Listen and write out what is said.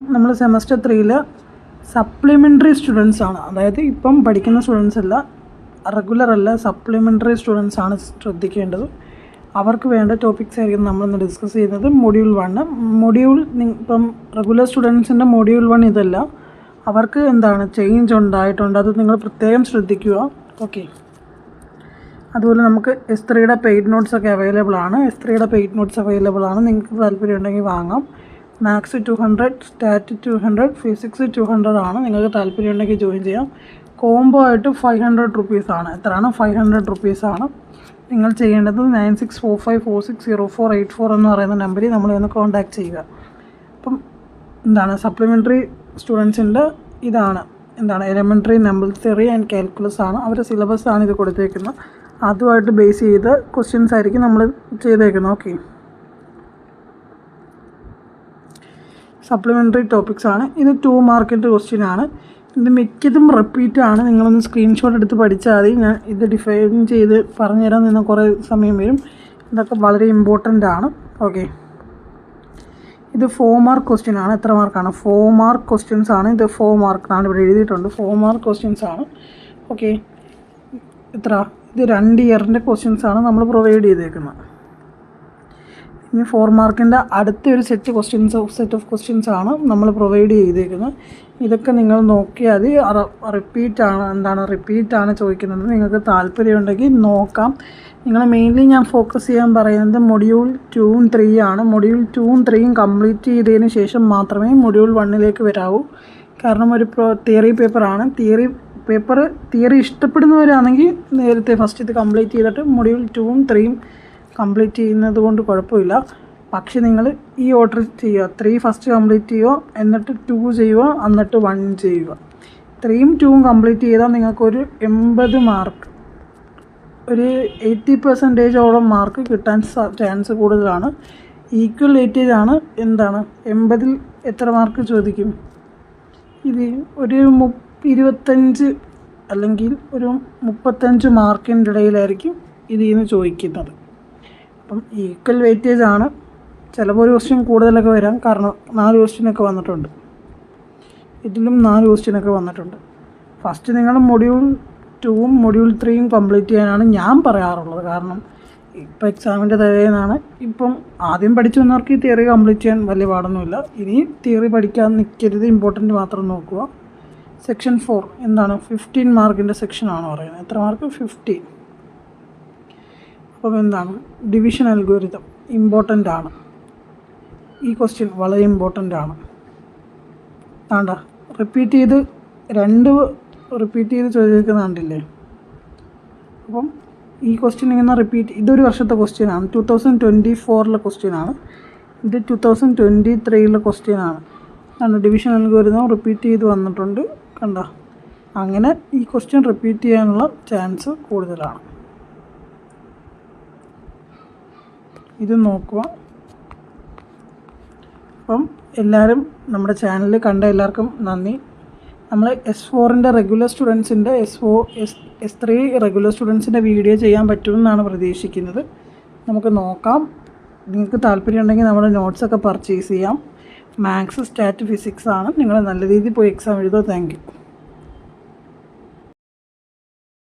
നമ്മൾ semester 3 supplementary students ആണ്. അതായത് ഇപ്പം പഠിക്കുന്ന സ്റ്റുഡൻസ് അല്ല, റെഗുലർ അല്ല, സപ്ലിമെൻ്ററി സ്റ്റുഡൻസ് ആണ് ശ്രദ്ധിക്കേണ്ടത്. അവർക്ക് വേണ്ട ടോപ്പിക്സ് ആയിരിക്കും നമ്മളിന്ന് ഡിസ്കസ് ചെയ്യുന്നത്. മൊഡ്യൂൾ 1 ഇപ്പം റെഗുലർ സ്റ്റുഡൻസിൻ്റെ മൊഡ്യൂൾ 1 ഇതല്ല, അവർക്ക് എന്താണ് ചേഞ്ച് ഉണ്ടായിട്ടുണ്ട്, അത് നിങ്ങൾ പ്രത്യേകം ശ്രദ്ധിക്കുക. ഓക്കെ, അതുപോലെ നമുക്ക് S3യുടെ പെയ്ഡ് നോട്ട്സൊക്കെ അവൈലബിൾ ആണ്. S3യുടെ പെയ്ഡ് നോട്ട്സ് അവൈലബിൾ ആണ്, നിങ്ങൾക്ക് താല്പര്യം ഉണ്ടെങ്കിൽ വാങ്ങാം. മാത്സ് 200, സ്റ്റാറ്റ് 200, ഫിസിക്സ് 200 ആണ്. നിങ്ങൾക്ക് താല്പര്യം ഉണ്ടെങ്കിൽ ജോയിൻ ചെയ്യാം. കോംബോ ആയിട്ട് 500 റുപ്പീസാണ്. എത്രയാണ്? 500 റുപ്പീസാണ്. നിങ്ങൾ ചെയ്യേണ്ടത് 9645460484 എന്ന് പറയുന്ന നമ്പറിൽ നമ്മളെ ഒന്ന് കോൺടാക്ട് ചെയ്യുക. അപ്പം എന്താണ് സപ്ലിമെൻ്ററി സ്റ്റുഡൻസിൻ്റെ ഇതാണ് elementary number theory and calculus ആണ്. അവരുടെ സിലബസ് ആണ് ഇത് കൊടുത്തേക്കുന്നത്. അതുമായിട്ട് ബേസ് ചെയ്ത് ക്വസ്റ്റ്യൻസ് ആയിരിക്കും നമ്മൾ ചെയ്തേക്കുന്നത്. ഓക്കെ, സപ്ലിമെൻ്ററി ടോപ്പിക്സ് ആണ്. ഇത് 2 മാർക്കിൻ്റെ ക്വസ്റ്റ്യൻ ആണ്. ഇത് മിക്കതും റിപ്പീറ്റ് ആണ്. നിങ്ങളൊന്ന് സ്ക്രീൻഷോട്ട് എടുത്ത് പഠിച്ചാൽ മതി. ഞാൻ ഇത് ഡിഫൈൻ ചെയ്ത് പറഞ്ഞുതരാൻ നിന്ന് കുറേ സമയം വരും. ഇതൊക്കെ വളരെ ഇമ്പോർട്ടൻ്റ് ആണ്. ഓക്കെ, ഇത് 4 മാർക്ക് ക്വസ്റ്റ്യൻ ആണ്. എത്ര മാർക്കാണ്? 4 മാർക്ക് ക്വസ്റ്റ്യൻസ് ആണ്. ഇത് 4 മാർക്കാണ് ഇവിടെ എഴുതിയിട്ടുണ്ട്. 4 മാർക്ക് ക്വസ്റ്റ്യൻസ് ആണ്. ഓക്കെ, എത്ര? ഇത് 2 ഇയറിൻ്റെ ക്വസ്റ്റ്യൻസ് ആണ് നമ്മൾ പ്രൊവൈഡ് ചെയ്തേക്കുന്നത്. ഇനി 4 മാർക്കിൻ്റെ അടുത്തൊരു സെറ്റ് ഓഫ് ക്വസ്റ്റ്യൻസ് ആണ് നമ്മൾ പ്രൊവൈഡ് ചെയ്തേക്കുന്നത്. ഇതൊക്കെ നിങ്ങൾ നോക്കിയാൽ റിപ്പീറ്റാണ് ചോദിക്കുന്നത്. നിങ്ങൾക്ക് താല്പര്യമുണ്ടെങ്കിൽ നോക്കാം. നിങ്ങൾ മെയിൻലി ഞാൻ ഫോക്കസ് ചെയ്യാൻ പറയുന്നത് മൊഡ്യൂൾ 2ഉം 3 ആണ്. മൊഡ്യൂൾ 2ഉം 3ഉം കംപ്ലീറ്റ് ചെയ്തതിന് ശേഷം മാത്രമേ മൊഡ്യൂൾ 1ലേക്ക് വരാവൂ. കാരണം ഒരു തിയറി പേപ്പറാണ്. തിയറി ഇഷ്ടപ്പെടുന്നവരാണെങ്കിൽ നേരത്തെ ഫസ്റ്റ് ഇത് കംപ്ലീറ്റ് ചെയ്തിട്ട് മൊഡ്യൂൾ 2ഉം 3ഉം കംപ്ലീറ്റ് ചെയ്യുന്നത് കൊണ്ട് കുഴപ്പമില്ല. പക്ഷെ നിങ്ങൾ ഈ ഓർഡർ ചെയ്യുക. 3 ഫസ്റ്റ് കംപ്ലീറ്റ് ചെയ്യുക, എന്നിട്ട് 2 ചെയ്യുക, എന്നിട്ട് 1 ചെയ്യുക. 3ഉം 2ഉം കംപ്ലീറ്റ് ചെയ്താൽ നിങ്ങൾക്കൊരു 80 മാർക്ക്, ഒരു 80% മാർക്ക് കിട്ടാൻ ചാൻസ് കൂടുതലാണ്. ഈക്വൽ വെയിറ്റേജ് ആണ്. 80ൽ എത്ര മാർക്ക് ചോദിക്കും? ഇത് ഒരു 25 അല്ലെങ്കിൽ ഒരു 35 മാർക്കിൻ്റെ ഇടയിലായിരിക്കും ഇതിൽ നിന്ന് ചോദിക്കുന്നത്. അപ്പം ഈക്വൽ വെയിറ്റേജ് ആണ്. ചിലപ്പോൾ ഒരു ക്വസ്റ്റ്യൻ കൂടുതലൊക്കെ വരാം. കാരണം 4 ക്വസ്റ്റ്യനൊക്കെ വന്നിട്ടുണ്ട്. ഇതിലും 4 ക്വസ്റ്റ്യനൊക്കെ വന്നിട്ടുണ്ട്. ഫസ്റ്റ് നിങ്ങൾ മൊഡ്യൂൾ 2ഉം മൊഡ്യൂൾ 3ഉം കംപ്ലീറ്റ് ചെയ്യാനാണ് ഞാൻ പറയാറുള്ളത്. കാരണം ഇപ്പം എക്സാമിൻ്റെ തലേന്നാണ്. ഇപ്പം ആദ്യം പഠിച്ചു വന്നവർക്ക് ഈ തിയറി കംപ്ലീറ്റ് ചെയ്യാൻ വലിയ പാടൊന്നുമില്ല. ഇനി തിയറി പഠിക്കാൻ നിൽക്കരുത്, ഇമ്പോർട്ടൻ്റ് മാത്രം നോക്കുക. സെക്ഷൻ 4 15 മാർക്കിൻ്റെ സെക്ഷനാണ് പറയുന്നത്. എത്ര മാർക്ക്? 15. അപ്പം ഡിവിഷൻ അൽഗോരിതം ഇമ്പോർട്ടൻ്റ് ആണ്. ഈ ക്വസ്റ്റ്യൻ വളരെ ഇമ്പോർട്ടൻ്റ് ആണ്. റിപ്പീറ്റ് ചെയ്ത് ചോദിക്കുന്ന കണ്ടില്ലേ? അപ്പം ഈ ക്വസ്റ്റ്യൻ ഇങ്ങനെ ഇതൊരു വർഷത്തെ ക്വസ്റ്റ്യൻ ആണ്. 2024 ക്വസ്റ്റ്യൻ ആണ്. ഇത് 2023 ക്വസ്റ്റ്യൻ ആണ്. ഡിവിഷൻ അൽഗോരിതം റിപ്പീറ്റ് ചെയ്ത് വന്നിട്ടുണ്ട്. അങ്ങനെ ഈ ക്വസ്റ്റ്യൻ റിപ്പീറ്റ് ചെയ്യാനുള്ള ചാൻസ് കൂടുതലാണ്. ഇത് നോക്കുക. അപ്പം എല്ലാവരും നമ്മുടെ ചാനൽ കണ്ട എല്ലാവർക്കും നന്ദി. നമ്മൾ S4ൻ്റെ റെഗുലർ സ്റ്റുഡൻസിൻ്റെ S3 റെഗുലർ സ്റ്റുഡൻസിൻ്റെ വീഡിയോ ചെയ്യാൻ പറ്റുമെന്നാണ് പ്രതീക്ഷിക്കുന്നത്. നമുക്ക് നോക്കാം. നിങ്ങൾക്ക് താല്പര്യം ഉണ്ടെങ്കിൽ നമ്മുടെ നോട്ട്സൊക്കെ പർച്ചേസ് ചെയ്യാം. മാത്സ്, സ്റ്റാറ്റ്, ഫിസിക്സ് ആണ്. നിങ്ങൾ നല്ല രീതിയിൽ പോയി എക്സാം എഴുതുക. Thank you.